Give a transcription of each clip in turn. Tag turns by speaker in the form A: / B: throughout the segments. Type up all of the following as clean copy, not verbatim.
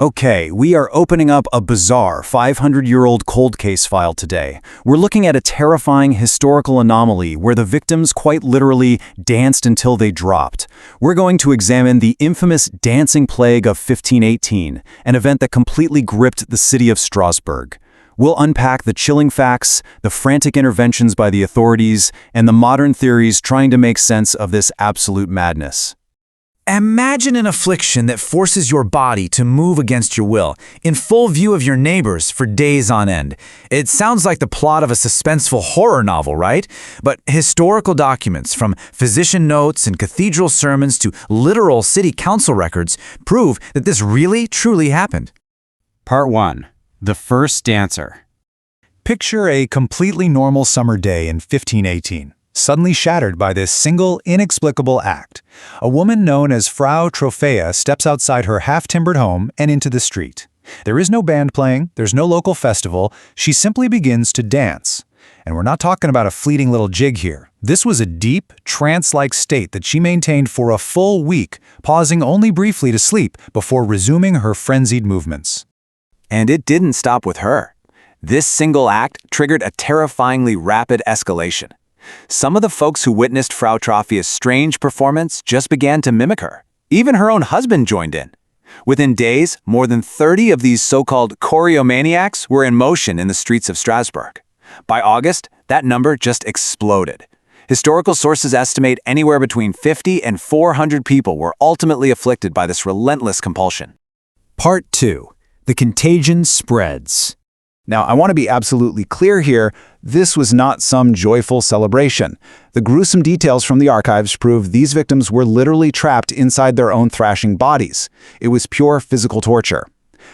A: Okay, we are opening up a bizarre 500-year-old cold case file today. We're looking at a terrifying historical anomaly where the victims quite literally danced until they dropped. We're going to examine the infamous dancing plague of 1518, an event that completely gripped the city of Strasbourg. We'll unpack the chilling facts, the frantic interventions by the authorities, and the modern theories trying to make sense of this absolute madness.
B: Imagine an affliction that forces your body to move against your will, in full view of your neighbors for days on end. It sounds like the plot of a suspenseful horror novel, right? But historical documents, from physician notes and cathedral sermons to literal city council records, prove that this really, truly happened.
C: Part 1. The First Dancer.
D: Picture a completely normal summer day in 1518. Suddenly shattered by this single, inexplicable act. A woman known as Frau Trophäa steps outside her half-timbered home and into the street. There is no band playing, there's no local festival, she simply begins to dance. And we're not talking about a fleeting little jig here. This was a deep, trance-like state that she maintained for a full week, pausing only briefly to sleep before resuming her frenzied movements.
A: And it didn't stop with her. This single act triggered a terrifyingly rapid escalation. Some of the folks who witnessed Frau Trophäa's strange performance just began to mimic her. Even her own husband joined in. Within days, more than 30 of these so-called choreomaniacs were in motion in the streets of Strasbourg. By August, that number just exploded. Historical sources estimate anywhere between 50 and 400 people were ultimately afflicted by this relentless compulsion.
C: Part 2. The contagion spreads.
D: Now, I want to be absolutely clear here, this was not some joyful celebration. The gruesome details from the archives prove these victims were literally trapped inside their own thrashing bodies. It was pure physical torture.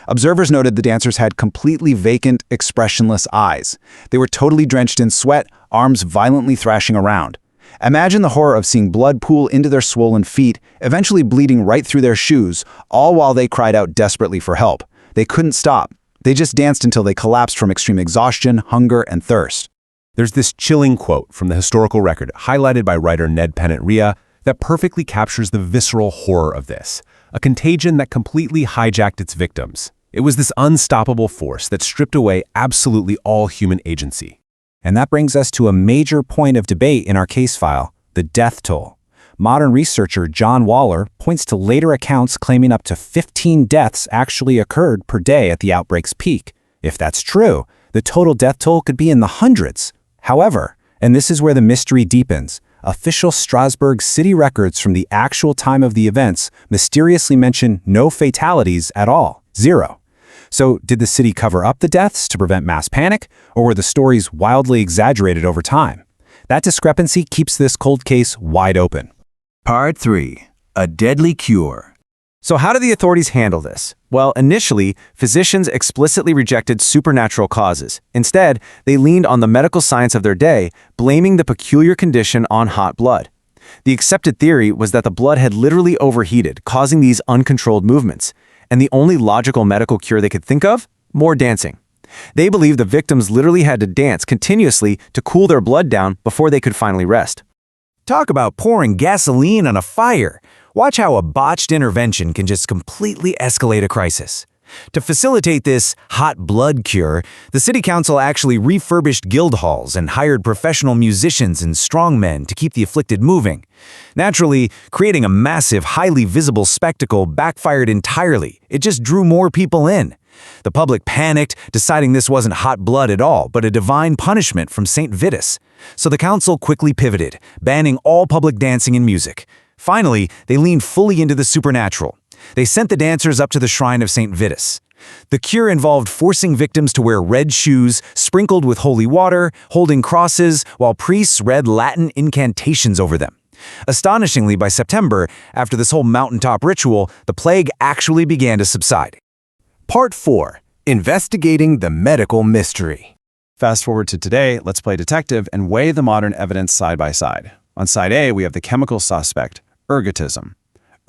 D: Observers noted the dancers had completely vacant, expressionless eyes. They were totally drenched in sweat, arms violently thrashing around. Imagine the horror of seeing blood pool into their swollen feet, eventually bleeding right through their shoes, all while they cried out desperately for help. They couldn't stop. They just danced until they collapsed from extreme exhaustion, hunger, and thirst.
E: There's this chilling quote from the historical record, highlighted by writer Ned Pennant-Rea, that perfectly captures the visceral horror of this, a contagion that completely hijacked its victims. It was this unstoppable force that stripped away absolutely all human agency.
C: And that brings us to a major point of debate in our case file, the death toll. Modern researcher John Waller points to later accounts claiming up to 15 deaths actually occurred per day at the outbreak's peak. If that's true, the total death toll could be in the hundreds. However, and this is where the mystery deepens, official Strasbourg city records from the actual time of the events mysteriously mention no fatalities at all, 0. So did the city cover up the deaths to prevent mass panic, or were the stories wildly exaggerated over time? That discrepancy keeps this cold case wide open.
F: Part 3. A Deadly Cure.
A: So how did the authorities handle this? Well, initially, physicians explicitly rejected supernatural causes. Instead, they leaned on the medical science of their day, blaming the peculiar condition on hot blood. The accepted theory was that the blood had literally overheated, causing these uncontrolled movements. And the only logical medical cure they could think of? More dancing. They believed the victims literally had to dance continuously to cool their blood down before they could finally rest.
B: Talk about pouring gasoline on a fire. Watch how a botched intervention can just completely escalate a crisis. To facilitate this hot blood cure, the city council actually refurbished guild halls and hired professional musicians and strongmen to keep the afflicted moving. Naturally, creating a massive, highly visible spectacle backfired entirely. It just drew more people in. The public panicked, deciding this wasn't hot blood at all, but a divine punishment from St. Vitus. So the council quickly pivoted, banning all public dancing and music. Finally, they leaned fully into the supernatural. They sent the dancers up to the shrine of St. Vitus. The cure involved forcing victims to wear red shoes, sprinkled with holy water, holding crosses, while priests read Latin incantations over them. Astonishingly, by September, after this whole mountaintop ritual, the plague actually began to subside.
E: Part 4. Investigating the medical mystery.
C: Fast forward to today, let's play detective and weigh the modern evidence side by side. On side A, we have the chemical suspect, ergotism.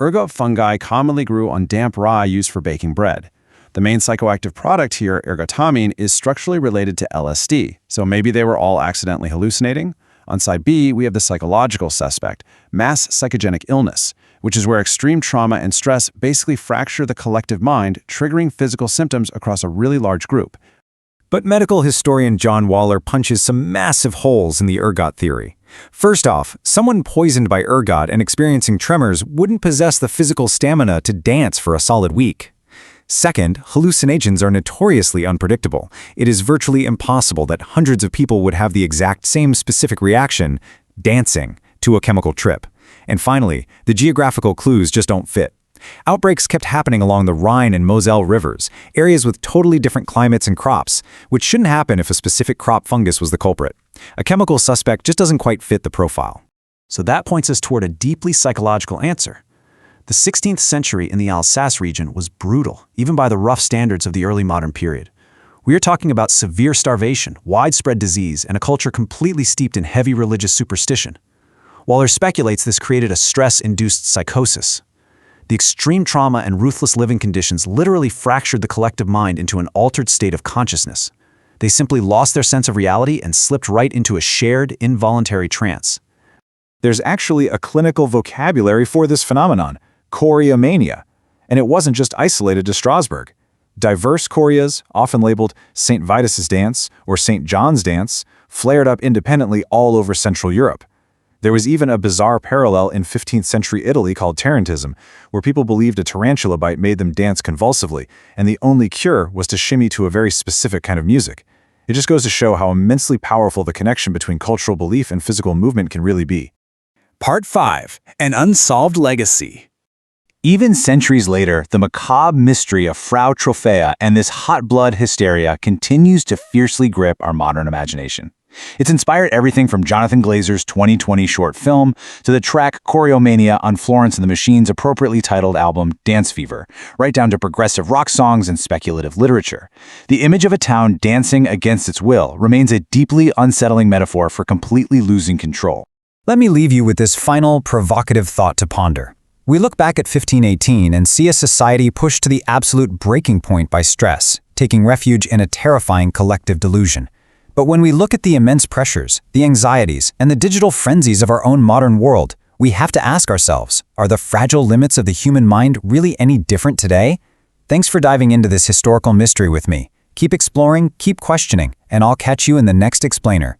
C: Ergot fungi commonly grew on damp rye used for baking bread. The main psychoactive product here, ergotamine, is structurally related to LSD, so maybe they were all accidentally hallucinating.
D: On side B, we have the psychological suspect, Mass Psychogenic Illness, which is where extreme trauma and stress basically fracture the collective mind, triggering physical symptoms across a really large group.
B: But medical historian John Waller punches some massive holes in the ergot theory. First off, someone poisoned by ergot and experiencing tremors wouldn't possess the physical stamina to dance for a solid week. Second, hallucinations are notoriously unpredictable. It is virtually impossible that hundreds of people would have the exact same specific reaction, dancing, to a chemical trip. And finally, the geographical clues just don't fit. Outbreaks kept happening along the Rhine and Moselle rivers, areas with totally different climates and crops, which shouldn't happen if a specific crop fungus was the culprit. A chemical suspect just doesn't quite fit the profile.
A: So that points us toward a deeply psychological answer. The 16th century in the Alsace region was brutal, even by the rough standards of the early modern period. We are talking about severe starvation, widespread disease, and a culture completely steeped in heavy religious superstition. Waller speculates this created a stress-induced psychosis. The extreme trauma and ruthless living conditions literally fractured the collective mind into an altered state of consciousness. They simply lost their sense of reality and slipped right into a shared, involuntary trance.
D: There's actually a clinical vocabulary for this phenomenon, choreomania, and it wasn't just isolated to Strasbourg. Diverse choreas, often labeled St. Vitus's dance or St. John's dance, flared up independently all over Central Europe. There was even a bizarre parallel in 15th century Italy called tarantism, where people believed a tarantula bite made them dance convulsively, and the only cure was to shimmy to a very specific kind of music. It just goes to show how immensely powerful the connection between cultural belief and physical movement can really be.
A: Part 5. An Unsolved Legacy.
C: Even centuries later, the macabre mystery of Frau Trophäa and this hot blood hysteria continues to fiercely grip our modern imagination. It's inspired everything from Jonathan Glazer's 2020 short film to the track Choreomania on Florence and the Machine's appropriately titled album Dance Fever, right down to progressive rock songs and speculative literature. The image of a town dancing against its will remains a deeply unsettling metaphor for completely losing control.
B: Let me leave you with this final, provocative thought to ponder. We look back at 1518 and see a society pushed to the absolute breaking point by stress, taking refuge in a terrifying collective delusion. But when we look at the immense pressures, the anxieties, and the digital frenzies of our own modern world, we have to ask ourselves, are the fragile limits of the human mind really any different today? Thanks for diving into this historical mystery with me. Keep exploring, keep questioning, and I'll catch you in the next explainer.